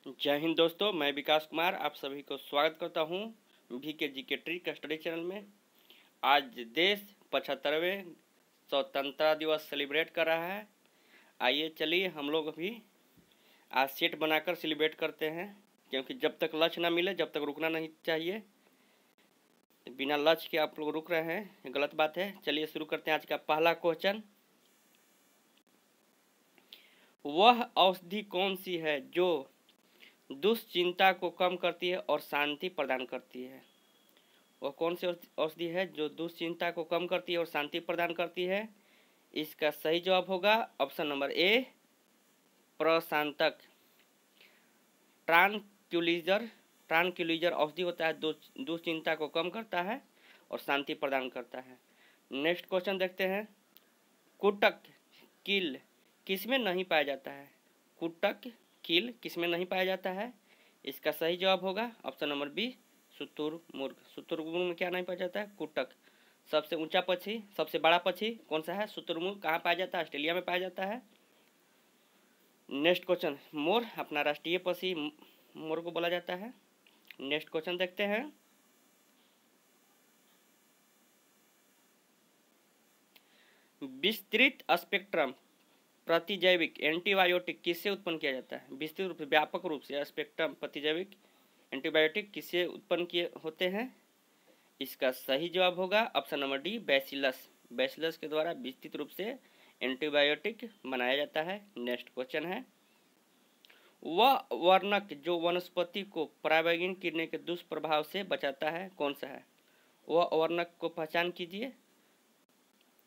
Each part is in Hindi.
जय हिंद दोस्तों, मैं विकास कुमार आप सभी को स्वागत करता हूं VK GK trick study channel में। आज देश 75वें स्वतंत्रता दिवस सेलिब्रेट कर रहा है। आइए चलिए हम लोग भी आज सेट बनाकर सेलिब्रेट करते हैं, क्योंकि जब तक लक्ष्य ना मिले जब तक रुकना नहीं चाहिए। बिना लक्ष्य के आप लोग रुक रहे हैं, गलत बात है। चलिए शुरू करते हैं आज का पहला क्वेश्चन। वह औषधि कौन सी है जो दुश्चिंता को कम करती है और शांति प्रदान करती है? वह कौन सी औषधि है जो दुश्चिंता को कम करती है और शांति प्रदान करती है? इसका सही जवाब होगा ऑप्शन नंबर ए, प्रशांतक। ट्रांक्विलाइजर औषधि होता है, दुश्चिंता को कम करता है और शांति प्रदान करता है। नेक्स्ट क्वेश्चन देखते हैं। कुटक किल किसमें नहीं पाया जाता है? कुटक किल किसमें नहीं पाया जाता है? इसका सही जवाब होगा ऑप्शन नंबर बी, शुतुरमुर्ग। शुतुरमुर्ग में क्या नहीं पाया जाता है? कुटक। सबसे ऊंचा पक्षी, सबसे बड़ा पक्षी कौन सा है? शुतुरमुर्ग। कहाँ पाया जाता है? ऑस्ट्रेलिया में पाया जाता है। Next question. मोर अपना राष्ट्रीय पक्षी मोर को बोला जाता है। नेक्स्ट क्वेश्चन देखते हैं। विस्तृत स्पेक्ट्रम प्रतिजैविक एंटीबायोटिक किससे उत्पन्न किया जाता है? विस्तृत रूप से, व्यापक रूप से स्पेक्ट्रम प्रतिजैविक एंटीबायोटिक किससे उत्पन्न किए होते हैं? इसका सही जवाब होगा option number D, bacillus. Bacillus के द्वारा विस्तृत रूप से एंटीबायोटिक बनाया जाता है। नेक्स्ट क्वेश्चन है। वह वर्णक जो वनस्पति को पराबैंगनी किरणें के दुष्प्रभाव से बचाता है कौन सा है? वह वर्णक को पहचान कीजिए।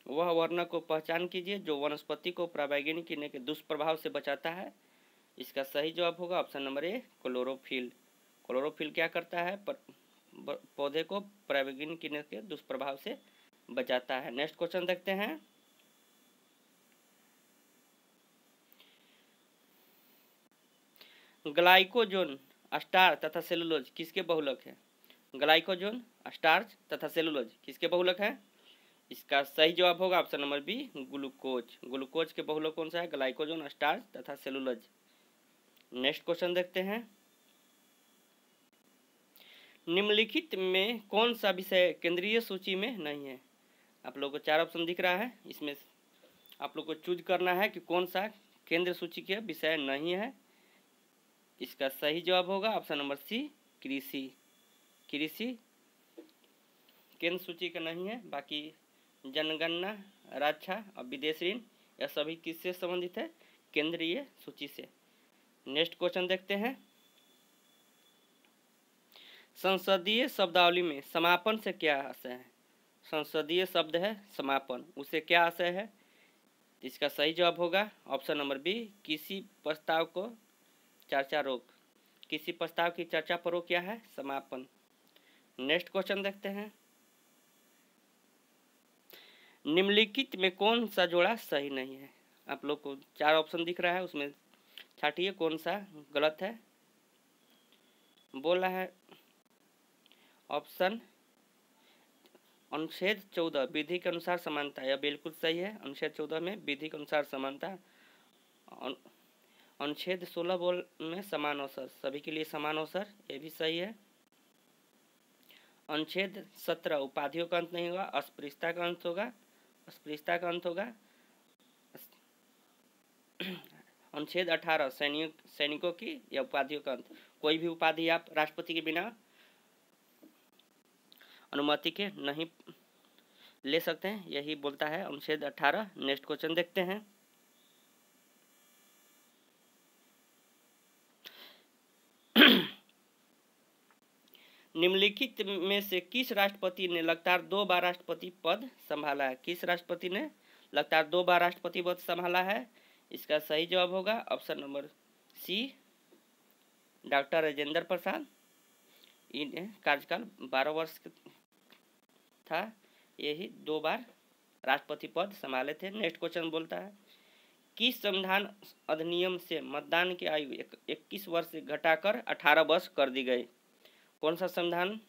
वह वर्णक को पहचान कीजिए जो वनस्पति को पराबैंगनी किरणें के दुष्प्रभाव से बचाता है। इसका सही जवाब होगा option number A, chlorophyll. Chlorophyll क्या करता है? पौधे को पराबैंगनी किरणें के दुष्प्रभाव से बचाता है। नेक्स्ट क्वेश्चन देखते हैं। ग्लाइकोजन, स्टार्च तथा सेलुलोज किसके बहुलक है? ग्लाइकोजन, स्टार्च तथा सेलुलोज किसके बहुलक है? इसका सही जवाब होगा option number B, glucose. Glucose के बहुलक कौन सा है? ग्लाइकोजन, स्टार्च तथा सेलुलोज। नेक्स्ट क्वेश्चन देखते हैं। निम्नलिखित में कौन सा विषय केंद्रीय सूची में नहीं है? आप लोगों को 4 ऑप्शन दिख रहा है, इसमें आप लोग को चूज करना है कि कौन सा केंद्र सूची के विषय नहीं है। इसका सही जवाब होगा ऑप्शन नंबर सी, कृषि। कृषि केंद्र सूची का नहीं है। बाकी जनगणना, रक्षा और विदेश ऋण यह सभी किससे संबंधित है? केंद्रीय सूची से। नेक्स्ट क्वेश्चन देखते हैं। संसदीय शब्दावली में समापन से क्या आशय है? संसदीय शब्द है समापन, उसे क्या आशय है? इसका सही जवाब होगा ऑप्शन नंबर बी, किसी प्रस्ताव को चर्चा रोक। किसी प्रस्ताव की चर्चा पर रोक क्या है? समापन। नेक्स्ट क्वेश्चन देखते हैं। निम्नलिखित में कौन सा जोड़ा सही नहीं है? आप लोग को 4 ऑप्शन दिख रहा है, उसमें छाटिए कौन सा गलत है। बोल रहा है ऑप्शन अनुच्छेद 14 विधि के अनुसार समानता, यह बिल्कुल सही है। अनुच्छेद 14 में विधि के अनुसार समानता। अनुच्छेद 16 बोल में समान अवसर, सभी के लिए समान अवसर, ये भी सही है। अनुच्छेद 17 उपाधियों का अंत नहीं होगा, अस्पृश्यता का अंत होगा। अस्पृश्यता का अंत होगा। अनुच्छेद 18 सैनिकों की या उपाधियों का अंत। कोई भी उपाधि आप राष्ट्रपति के बिना अनुमति के नहीं ले सकते हैं, यही बोलता है अनुच्छेद 18। नेक्स्ट क्वेश्चन देखते हैं। निम्नलिखित में से किस राष्ट्रपति ने लगातार 2 बार राष्ट्रपति पद संभाला है? किस राष्ट्रपति ने लगातार 2 बार राष्ट्रपति पद संभाला है? इसका सही जवाब होगा option number C, doctor Rajendra Prasad. इन्हें कार्यकाल 12 वर्ष था, यही 2 बार राष्ट्रपति पद संभाले थे। नेक्स्ट क्वेश्चन बोलता है, किस संविधान अधिनियम से मतदान की आयु 21 वर्ष से घटाकर 18 वर्ष कर दी गई? कौन सा संविधान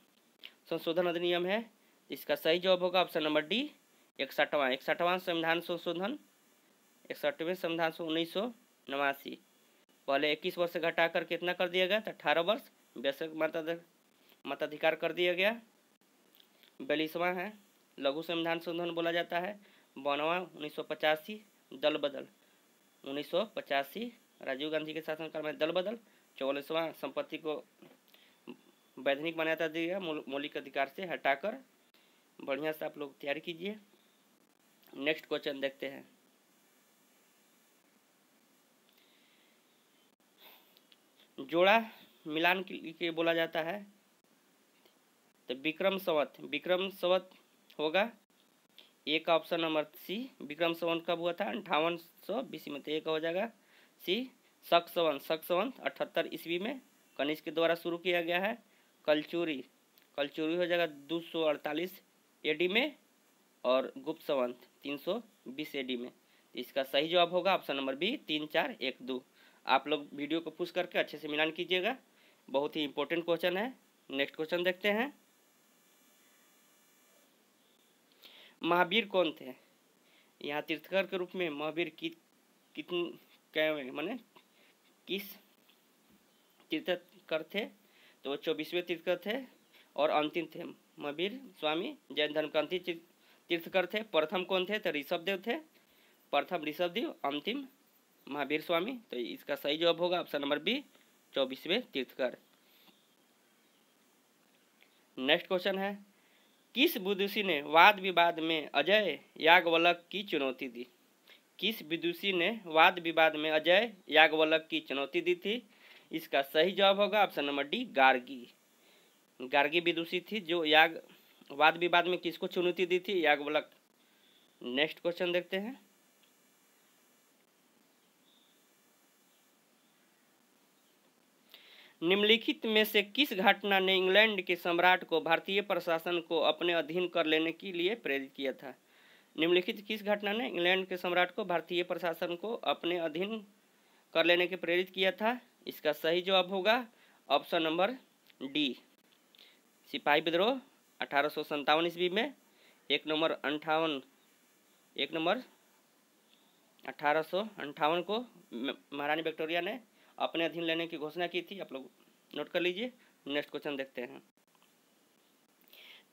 संशोधन अधिनियम है? इसका सही जवाब होगा ऑप्शन नंबर डी, 61वां संविधान संशोधन, 61वें संविधान 1989। पहले 21 वर्ष से घटाकर कितना कर दिया गया? तो 18 वर्ष वयस्क मताधिकार कर दिया गया। 42वां है लघु संविधान संशोधन बोला जाता है। 52वां 1985 दल बदल 1985 राजीव गांधी के शासनकाल में दल बदल। 44वां संपत्ति को वैधानिक मान्यता दी गया मौलिक अधिकार से हटाकर। बढ़िया से आप लोग तैयारी कीजिए। नेक्स्ट क्वेश्चन देखते हैं। जोड़ा मिलान के बोला जाता है तो विक्रम संवत होगा। ए का ऑप्शन नंबर सी। विक्रम संवत कब हुआ था? 5800 BC में, तो ए का हो जाएगा सी। शक संवत 78 ईस्वी में कनिष्क के द्वारा शुरू किया गया है। कलचुरी हो जाएगा 248 AD में और गुप्त संवत 320 AD में। इसका सही जवाब होगा ऑप्शन नंबर बी 3 4 1 2। आप लोग वीडियो को पुश करके अच्छे से मिलान कीजिएगा, बहुत ही इंपॉर्टेंट क्वेश्चन है। नेक्स्ट क्वेश्चन देखते हैं। महावीर कौन थे? यहाँ तीर्थकर के रूप में महावीर माने किस तीर्थकर थे? तो वो 24वें तीर्थकर थे और अंतिम थे महावीर स्वामी जैन धर्म का अंतिम तीर्थकर थे। प्रथम कौन थे? तो ऋषभदेव थे। प्रथम ऋषभदेव, अंतिम महावीर स्वामी। तो इसका सही जवाब होगा ऑप्शन नंबर बी 24वें तीर्थकर। नेक्स्ट क्वेश्चन है। किस विदुषी ने वाद विवाद में अजय याज्ञवल्क्य की चुनौती दी? किस विदुषी ने वाद विवाद में अजय याज्ञवल्क्य की चुनौती दी थी? इसका सही जवाब होगा ऑप्शन नंबर डी गार्गी विदुषी थी जो वाद विवाद में किसको चुनौती दी थी? याज्ञवल्क्य। नेक्स्ट क्वेश्चन देखते हैं। निम्नलिखित में से किस घटना ने इंग्लैंड के सम्राट को भारतीय प्रशासन को अपने अधीन कर लेने के लिए प्रेरित किया था? निम्नलिखित किस घटना ने इंग्लैंड के सम्राट को भारतीय प्रशासन को अपने अधीन कर लेने के प्रेरित किया था? इसका सही जवाब होगा ऑप्शन नंबर डी सिपाही विद्रोह 1857 ईस्वी में। एक नंबर 1858 को महारानी विक्टोरिया ने अपने अधीन लेने की घोषणा की थी। आप लोग नोट कर लीजिए। नेक्स्ट क्वेश्चन देखते हैं।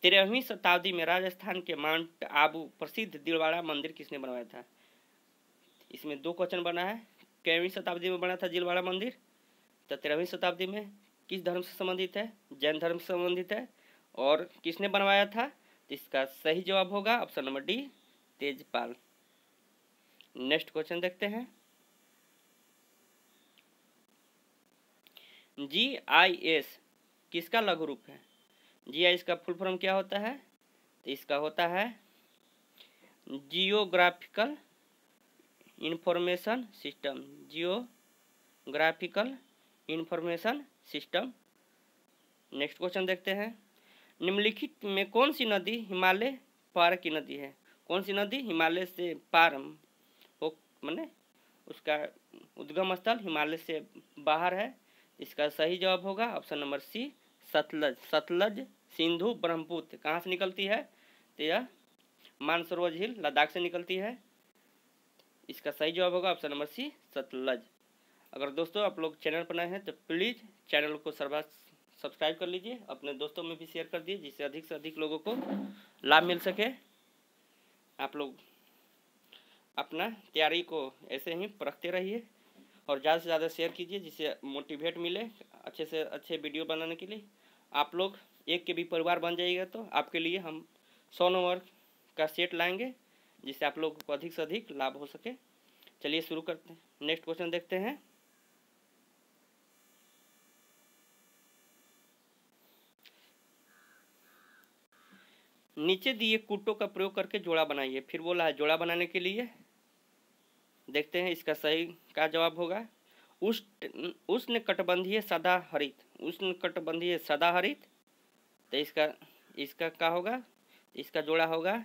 13वीं शताब्दी में राजस्थान के माउंट आबू प्रसिद्ध दिलवाड़ा मंदिर किसने बनवाया था? इसमें 2 क्वेश्चन बना है। कितवीं शताब्दी में बना था दिलवाड़ा मंदिर? तो 13वीं शताब्दी में। किस धर्म से संबंधित है? जैन धर्म से संबंधित है। और किसने बनवाया था? तो इसका सही जवाब होगा option number D Tejpal. Next question देखते हैं। GIS किसका लघु रूप है? GIS का फुल फॉर्म क्या होता है? तो इसका होता है geographical information system. Geographical information system. Next question देखते हैं। निम्नलिखित में कौन सी नदी हिमालय पार की नदी है? कौन सी नदी हिमालय से पार हो, माने उसका उद्गम स्थल हिमालय से बाहर है? इसका सही जवाब होगा option number C Sutlej Sindhu Brahmaputra. कहाँ से निकलती है? तो यह मानसरोवर झील लद्दाख से निकलती है। इसका सही जवाब होगा ऑप्शन नंबर सी सतलज। अगर दोस्तों आप लोग चैनल पर नए हैं तो प्लीज़ चैनल को सब्सक्राइब कर लीजिए, अपने दोस्तों में भी शेयर कर दिए जिससे अधिक से अधिक लोगों को लाभ मिल सके। आप लोग अपना तैयारी को ऐसे ही परखते रहिए और ज़्यादा से ज़्यादा शेयर कीजिए जिससे मोटिवेट मिले अच्छे से अच्छे वीडियो बनाने के लिए। आप लोग एक के भी परिवार बन जाइएगा तो आपके लिए हम 100 नंबर का सेट लाएंगे जिससे आप लोगों को अधिक से अधिक लाभ हो सके। चलिए शुरू करते हैं। नेक्स्ट क्वेश्चन देखते हैं। नीचे दिए कूटों का प्रयोग करके जोड़ा बनाइए। फिर बोला है जोड़ा बनाने के लिए। देखते हैं इसका सही का जवाब होगा उष्ण कटिबंधीय सदाहरित। तो इसका क्या होगा? इसका जोड़ा होगा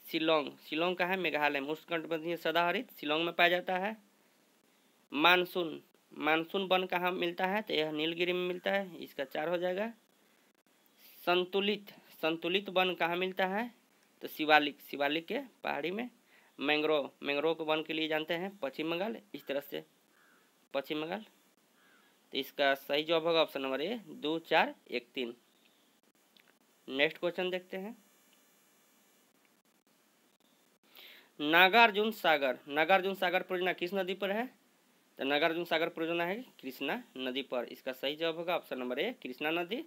शिलोंग का है मेघालय में। उष्ण कटिबंधीय सदाहरित शिलोंग में पाया जाता है। मानसून वन कहाँ मिलता है? तो यह नीलगिरी में मिलता है। इसका 4 हो जाएगा। संतुलित वन कहाँ मिलता है? तो शिवालिक के पहाड़ी में। मैंग्रोव को वन के लिए जानते हैं पश्चिम बंगाल। इस तरह से पश्चिम बंगाल। तो इसका सही जवाब होगा option number A 2 4 1 3। Next question देखते हैं। नागार्जुन सागर परियोजना किस नदी पर है? तो नागार्जुन सागर परियोजना है कृष्णा नदी पर। इसका सही जवाब होगा ऑप्शन नंबर ए कृष्णा नदी।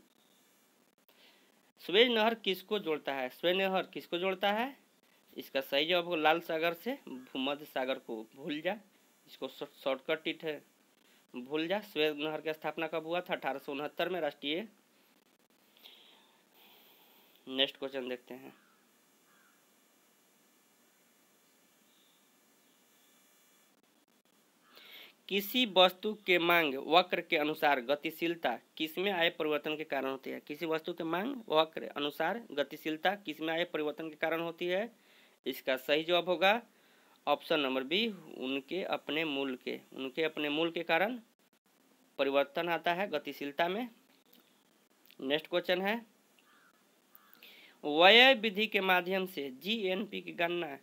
स्वेज नहर किसको जोड़ता है? स्वेज नहर किसको जोड़ता है? इसका सही जवाब होगा लाल सागर से भूमध्य सागर को। भूल जा, इसको शॉर्टकट टिट है, भूल जा। स्वेज नहर की स्थापना कब हुआ था? 1869 में राष्ट्रीय। नेक्स्ट क्वेश्चन देखते हैं। किसी वस्तु के मांग वक्र के अनुसार गतिशीलता किसमें आए परिवर्तन के कारण होती है? किसी वस्तु के मांग वक्र अनुसार गतिशीलता किसमें आए परिवर्तन के कारण होती है? इसका सही जवाब होगा ऑप्शन नंबर बी उनके अपने मूल के कारण परिवर्तन आता है गतिशीलता में। नेक्स्ट क्वेश्चन है, व्यय विधि के माध्यम से जीएनपी की गणना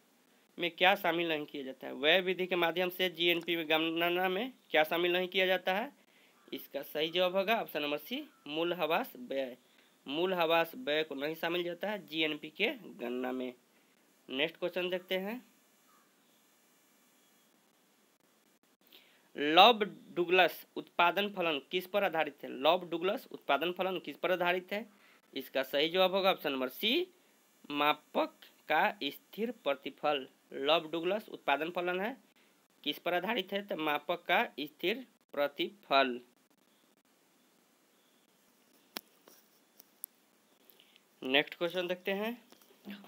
में क्या शामिल नहीं किया जाता है? व्यय विधि के माध्यम से जीएनपी की गणना में क्या शामिल नहीं किया जाता है? इसका सही जवाब होगा ऑप्शन नंबर सी मूल हवास व्यय। मूल हवास व्यय को नहीं शामिल जाता है जीएनपी के गणना में। नेक्स्ट क्वेश्चन देखते हैं। लॉब डुगलस उत्पादन फलन किस पर आधारित है? लॉब डुगलस उत्पादन फलन किस पर आधारित है? इसका सही जवाब होगा ऑप्शन नंबर सी मापक का स्थिर प्रतिफल। लॉब डुगलस उत्पादन फलन है किस पर आधारित है? तो मापक का स्थिर प्रतिफल। नेक्स्ट क्वेश्चन देखते हैं।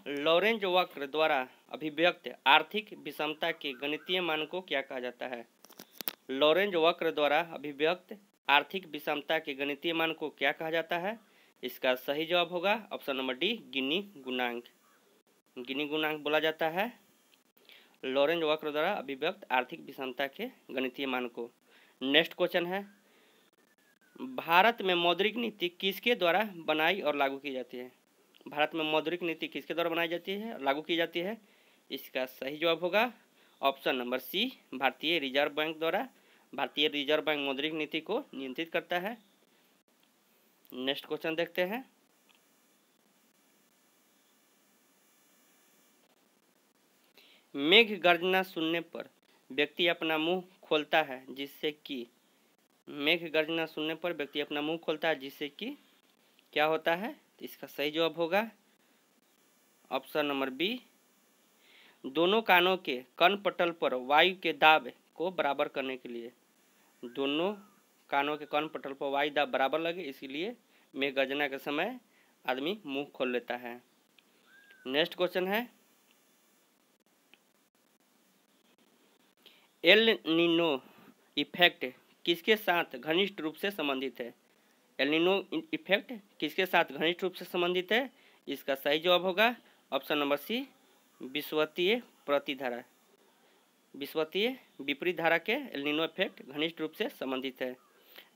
लॉरेंज वक्र द्वारा अभिव्यक्त आर्थिक विषमता के गणितीय मान को क्या कहा जाता है? लॉरेंज वक्र द्वारा अभिव्यक्त आर्थिक विषमता के गणितीय मान को क्या कहा जाता है? इसका सही जवाब होगा ऑप्शन नंबर डी गिनी गुणांक। गिनी गुणांक बोला जाता है लॉरेंज वक्र द्वारा अभिव्यक्त आर्थिक विषमता के गणितीय मान को। नेक्स्ट क्वेश्चन है, भारत में मौद्रिक नीति किसके द्वारा बनाई और लागू की जाती है? भारत में मौद्रिक नीति किसके द्वारा बनाई जाती है और लागू की जाती है? इसका सही जवाब होगा ऑप्शन नंबर सी भारतीय रिजर्व बैंक द्वारा। भारतीय रिजर्व बैंक मौद्रिक नीति को नियंत्रित करता है। नेक्स्ट क्वेश्चन देखते हैं। मेघ गर्जना सुनने पर व्यक्ति अपना मुंह खोलता है जिससे कि मेघ गर्जना सुनने पर व्यक्ति अपना मुंह खोलता है जिससे कि क्या होता है? तो इसका सही जवाब होगा ऑप्शन नंबर बी दोनों कानों के कर्णपटल पर वायु के दाब को बराबर करने के लिए। दोनों कानों के कर्णपटल पर वायु दाब बराबर लगे इसलिए मेघ गर्जना के समय आदमी मुंह खोल लेता है। नेक्स्ट क्वेश्चन है, एल नीनो इफेक्ट किसके साथ घनिष्ठ रूप से संबंधित है? एल नीनो इफेक्ट किसके साथ घनिष्ठ रूप से संबंधित है? इसका सही जवाब होगा ऑप्शन नंबर सी विषुवतीय प्रतिधारा। विषुवतीय विपरीत धारा के एल नीनो इफेक्ट घनिष्ठ रूप से संबंधित है।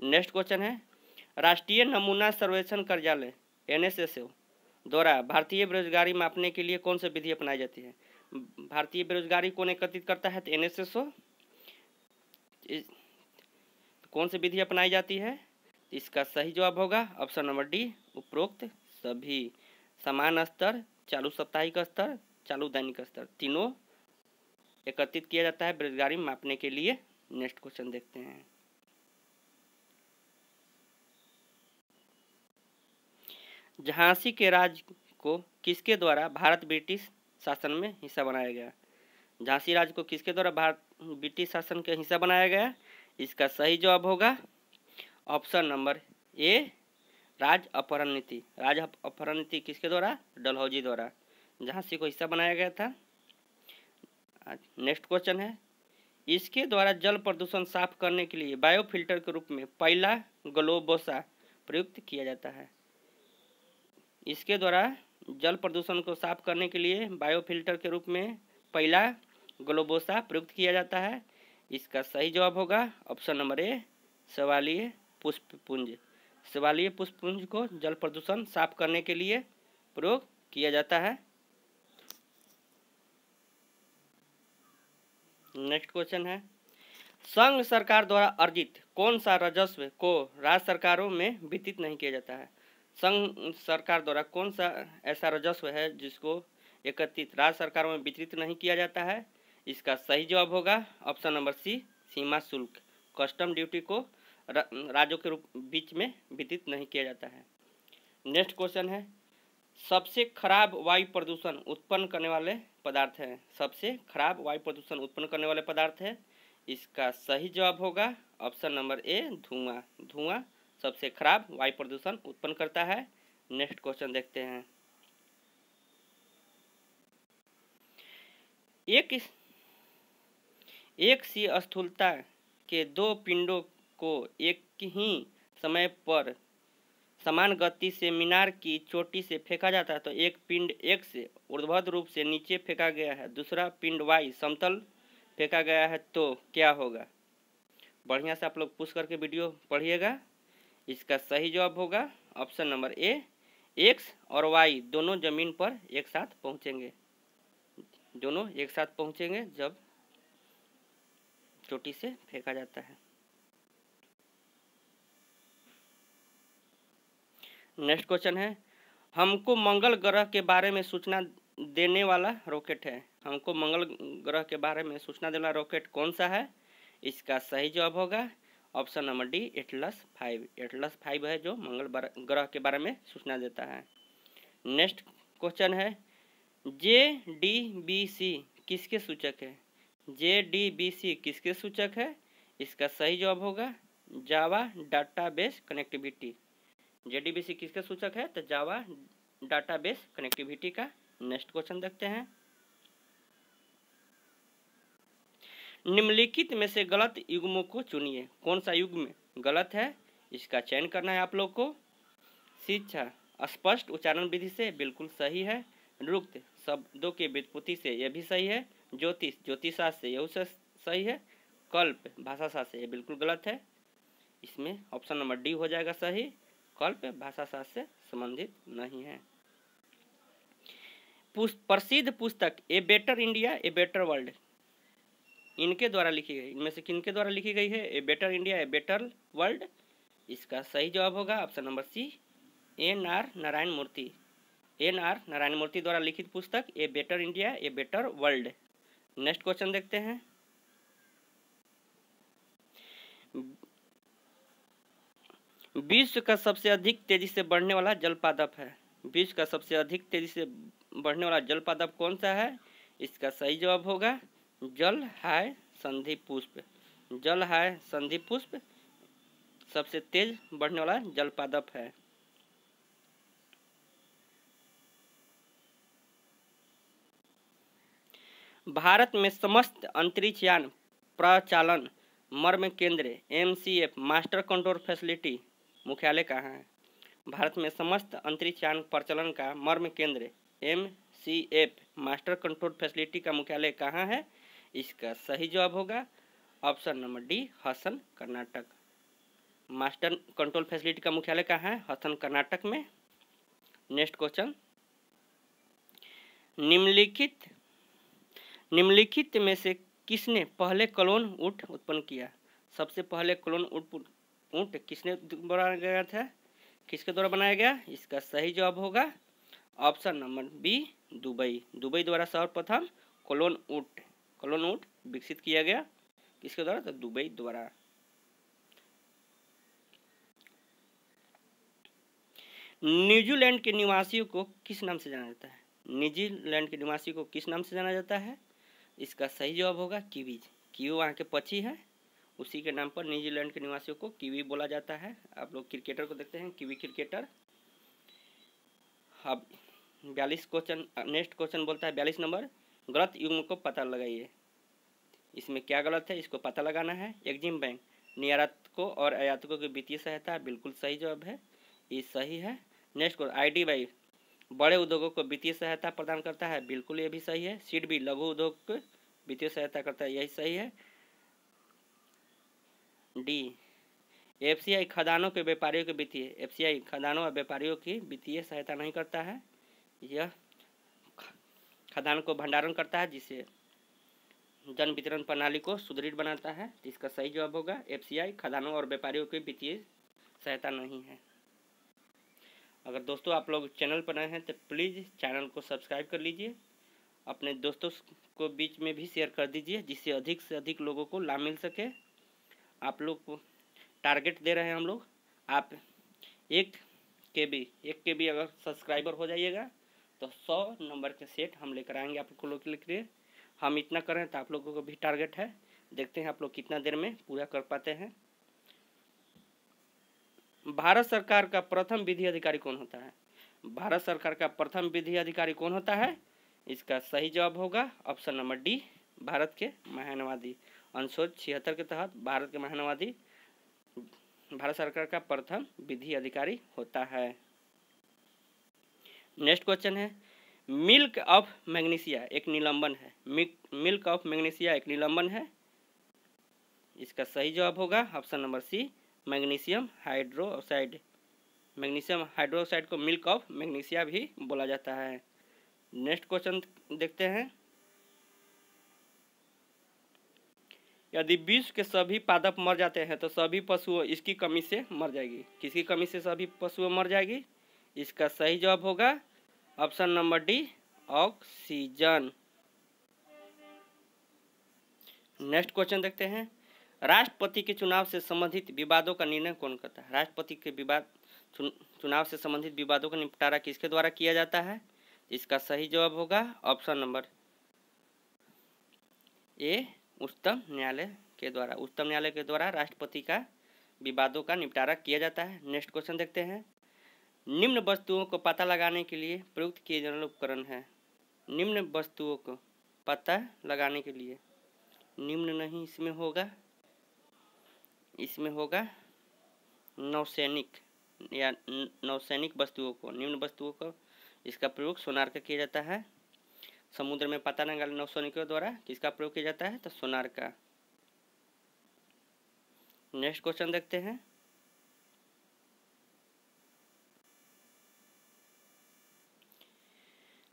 नेक्स्ट क्वेश्चन है, राष्ट्रीय नमूना सर्वेक्षण कार्यालय एनएसएसओ द्वारा भारतीय बेरोजगारी मापने के लिए कौन सी विधि अपनाई जाती है? भारतीय बेरोजगारी कौन एकत्रित करता है? तो एनएसएसओ। कौन सी विधि अपनाई जाती है? इसका सही जवाब होगा ऑप्शन नंबर डी उपरोक्त सभी। समान स्तर, चालू साप्ताहिक स्तर, चालू दैनिक स्तर तीनों एकत्रित किया जाता है बेरोजगारी मापने के लिए। नेक्स्ट क्वेश्चन देखते हैं। झांसी के राज्य को किसके द्वारा भारत ब्रिटिश शासन में हिस्सा बनाया गया? झांसी राज्य को किसके द्वारा भारत ब्रिटिश शासन के हिस्सा बनाया गया? इसका सही जवाब होगा ऑप्शन नंबर ए राज अपहरण नीति। राज अपहरण नीति किसके द्वारा? डलहौजी द्वारा झांसी को हिस्सा बनाया गया था। नेक्स्ट क्वेश्चन है, इसके द्वारा जल प्रदूषण साफ करने के लिए बायोफिल्टर के रूप में पहला ग्लोबोसा प्रयुक्त किया जाता है। इसके द्वारा जल प्रदूषण को साफ करने के लिए बायोफिल्टर के रूप में पहला ग्लोबोसा प्रयुक्त किया जाता है। इसका सही जवाब होगा ऑप्शन नंबर ए शैवालीय पुष्पपुंज। शैवालीय पुष्पपुंज को जल प्रदूषण साफ करने के लिए प्रयोग किया जाता है। नेक्स्ट क्वेश्चन है, संघ सरकार द्वारा अर्जित कौन सा राजस्व को राज्य सरकारों में वितरित नहीं किया जाता है? संघ सरकार द्वारा कौन सा ऐसा राजस्व है जिसको एकत्रित राज्य सरकारों में वितरित नहीं किया जाता है? इसका सही जवाब होगा ऑप्शन नंबर सी, सीमा शुल्क। कस्टम ड्यूटी को राज्यों के बीच में वितरित नहीं किया जाता है। नेक्स्ट क्वेश्चन है, सबसे खराब वायु प्रदूषण उत्पन्न करने वाले पदार्थ है। सबसे खराब वायु प्रदूषण उत्पन्न करने वाले पदार्थ है। इसका सही जवाब होगा ऑप्शन नंबर ए, धुआं। धुआं सबसे खराब वायु प्रदूषण उत्पन्न करता है। नेक्स्ट क्वेश्चन देखते हैं। एक सी स्थूलता के दो पिंडों को एक ही समय पर समान गति से मीनार की चोटी से फेंका जाता है तो एक पिंड एक्स से ऊर्ध्वाधर रूप से नीचे फेंका गया है, दूसरा पिंड वाई समतल फेंका गया है, तो क्या होगा? बढ़िया से आप लोग पूछ करके वीडियो पढ़िएगा। इसका सही जवाब होगा ऑप्शन नंबर ए, एक्स और वाई दोनों जमीन पर एक साथ पहुंचेंगे। दोनों एक साथ पहुंचेंगे जब चोटी से फेंका जाता है। नेक्स्ट क्वेश्चन है, हमको मंगल ग्रह के बारे में सूचना देने वाला रॉकेट है। हमको मंगल ग्रह के बारे में सूचना देने वाला रॉकेट कौन सा है? इसका सही जवाब होगा option number D, Atlas 5। Atlas 5 है जो मंगल ग्रह के बारे में सूचना देता है। नेक्स्ट क्वेश्चन है, JDBC किसके सूचक है? JDBC किसके सूचक है? इसका सही जवाब होगा जावा डाटाबेस कनेक्टिविटी। JDBC किसके सूचक है? तो जावा डाटाबेस कनेक्टिविटी का। नेक्स्ट क्वेश्चन देखते हैं, निम्नलिखित में से गलत युग्मों को चुनिए। कौन सा युग्म गलत है? इसका चयन करना है आप लोग को। शिक्षा स्पष्ट उच्चारण विधि से बिल्कुल सही है। रुक्त शब्दों के व्युत्पत्ति से यह भी सही है। ज्योतिष ज्योतिषशास्त्र से यह सही है। कल्प भाषाशास्त्र से यह बिल्कुल गलत है। इसमें ऑप्शन नंबर डी हो जाएगा सही। कल्प भाषाशास्त्र से संबंधित नहीं है। प्रसिद्ध पुस्तक a better India a better world इनके द्वारा लिखी गई, इनमें से किनके द्वारा लिखी गई है? A better India a better world. इसका सही जवाब होगा option number C, NR Narayana Murthy. NR Narayana Murthy द्वारा लिखित पुस्तक a better India a better world. Next question देखते हैं, विश्व का सबसे अधिक तेजी से बढ़ने वाला जल पादप है। विश्व का सबसे अधिक तेजी से बढ़ने वाला जल पादप कौन सा है? इसका सही जवाब होगा जल हाय संधि पुष्प। जल हाय संधि पुष्प सबसे तेज बढ़ने वाला जल पादप है। भारत में समस्त अंतरिक्ष यान प्रचालन मर्म केंद्र MCF मास्टर कंट्रोल फैसिलिटी मुख्यालय कहाँ है? भारत में समस्त अंतरिक्ष यान प्रचलन का मर्म केंद्र MCF मास्टर कंट्रोल फैसिलिटी का मुख्यालय कहाँ है? इसका सही जवाब होगा option number D, Hassan Karnataka. Master control facility का मुख्यालय कहाँ है? हसन कर्नाटक में। नेक्स्ट क्वेश्चन, निम्नलिखित में से किसने पहले क्लोन ऊंट उत्पन्न किया? सबसे पहले क्लोन ऊंट किसने बनाया गया था? किसके द्वारा बनाया गया? इसका सही जवाब होगा option number B, Dubai. Dubai द्वारा सर्वप्रथम क्लोन ऊंट विकसित किया गया। किसके द्वारा? तो दुबई द्वारा। न्यूजीलैंड के निवासियों को किस नाम से जाना जाता है? न्यूजीलैंड के निवासियों को किस नाम से जाना जाता है? इसका सही जवाब होगा कीवीज। कीवी वहाँ के पक्षी है, उसी के नाम पर न्यूजीलैंड के निवासियों को कीवी बोला जाता है। आप लोग क्रिकेटर को देखते हैं, कीवी क्रिकेटर। अब 42 क्वेश्चन, नेक्स्ट क्वेश्चन बोलता है 42 नंबर, गलत युग्म को पता लगाइए। इसमें क्या गलत है इसको पता लगाना है। एग्जिम बैंक निर्यातकों और आयातकों की वित्तीय सहायता बिल्कुल सही जवाब है, ये सही है। नेक्स्ट को IDBI बड़े उद्योगों को वित्तीय सहायता प्रदान करता है, बिल्कुल ये भी सही है। SIDBI लघु उद्योग को वित्तीय सहायता करता है, यही सही है। डी FCI खदानों के व्यापारियों के वित्तीय, FCI खदानों और व्यापारियों की वित्तीय सहायता नहीं करता है, यह खदान को भंडारण करता है जिसे जन वितरण प्रणाली को सुदृढ़ बनाता है। तो इसका सही जवाब होगा FCI खदानों और व्यापारियों की वित्तीय सहायता नहीं है। अगर दोस्तों आप लोग चैनल पर नए हैं तो प्लीज़ चैनल को सब्सक्राइब कर लीजिए, अपने दोस्तों को बीच में भी शेयर कर दीजिए, जिससे अधिक से अधिक लोगों को लाभ मिल सके। आप लोग को टारगेट दे रहे हैं हम लोग, आप 1 KB अगर सब्सक्राइबर हो जाइएगा तो 100 नंबर के सेट हम लेकर आएंगे आप लोगों के लिए। हम इतना कर रहे हैं तो आप लोगों को भी टारगेट है, देखते हैं आप लोग कितना देर में पूरा कर पाते हैं। भारत सरकार का प्रथम विधि अधिकारी कौन होता है? भारत सरकार का प्रथम विधि अधिकारी कौन होता है? इसका सही जवाब होगा ऑप्शन नंबर डी, भारत के महानवादी। अनुच्छेद 76 के तहत भारत के महानवादी भारत सरकार का प्रथम विधि अधिकारी होता है। नेक्स्ट क्वेश्चन है, मिल्क ऑफ मैग्नीशिया एक निलंबन है। मिल्क ऑफ मैग्नीशिया एक निलंबन है। इसका सही जवाब होगा option number C, magnesium hydroxide. Magnesium hydroxide को मिल्क ऑफ मैग्नीशिया भी बोला जाता है। नेक्स्ट क्वेश्चन देखते हैं, यदि विश्व के सभी पादप मर जाते हैं तो सभी पशुओं इसकी कमी से मर जाएगी। किसकी कमी से सभी पशुओं मर जाएगी? इसका सही जवाब होगा option number D, oxygen. Next question देखते हैं, राष्ट्रपति के चुनाव से संबंधित विवादों का निर्णय कौन करता है? राष्ट्रपति के चुनाव से संबंधित विवादों का निपटारा किसके द्वारा किया जाता है? इसका सही जवाब होगा ऑप्शन नंबर ए, उच्चतम न्यायालय के द्वारा। उच्चतम न्यायालय के द्वारा राष्ट्रपति का विवादों का निपटारा किया जाता है। नेक्स्ट क्वेश्चन देखते हैं, निम्न वस्तुओं को पता लगाने के लिए प्रयुक्त किए जाने वाले उपकरण है। निम्न वस्तुओं को पता लगाने के लिए, निम्न नहीं इसमें होगा नौसैनिक या नौसैनिक वस्तुओं को, निम्न वस्तुओं को इसका प्रयोग सोनार का किया जाता है। समुद्र में पता लगाने नौसैनिकों द्वारा किसका प्रयोग किया जाता है? तो सोनार का। नेक्स्ट क्वेश्चन देखते हैं,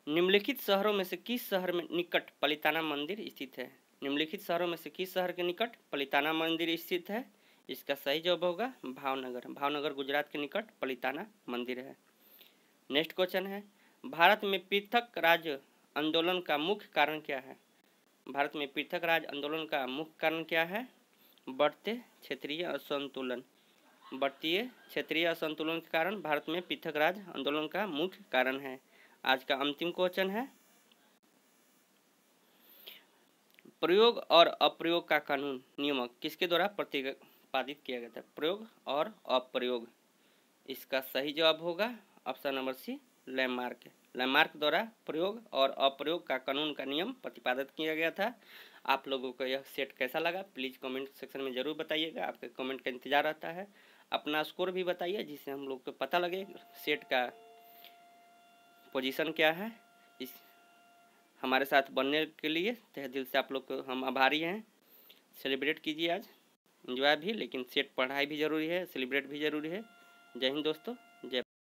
निम्नलिखित शहरों में से किस शहर में निकट पलिताना मंदिर स्थित है? निम्नलिखित शहरों में से किस शहर के निकट पलिताना मंदिर स्थित है? इसका सही जवाब होगा भावनगर। भावनगर गुजरात के निकट पलिताना मंदिर है। नेक्स्ट क्वेश्चन है, भारत में पृथक राज्य आंदोलन का मुख्य कारण क्या है? भारत में पृथक राज्य आंदोलन का मुख्य कारण क्या है? बढ़ते क्षेत्रीय असंतुलन। बढ़ती क्षेत्रीय असंतुलन के कारण भारत में पृथक राज्य आंदोलन का मुख्य कारण है। आज का अंतिम क्वेश्चन है, प्रयोग और अप्रयोग का कानून नियामक किसके द्वारा प्रतिपादित किया गया था? प्रयोग और अप्रयोग। इसका सही जवाब होगा option number C, Lamarck. Lamarck द्वारा प्रयोग और अप्रयोग का कानून का नियम प्रतिपादित किया गया था। आप लोगों को यह सेट कैसा लगा प्लीज़ कमेंट सेक्शन में ज़रूर बताइएगा, आपके कमेंट का इंतजार रहता है। अपना स्कोर भी बताइए जिससे हम लोग को पता लगे सेट का पोजीशन क्या है। इस हमारे साथ बनने के लिए तहे दिल से आप लोग को हम आभारी हैं। सेलिब्रेट कीजिए आज, एंजॉय भी, लेकिन सेट पढ़ाई भी ज़रूरी है, सेलिब्रेट भी ज़रूरी है। जय हिंद दोस्तों।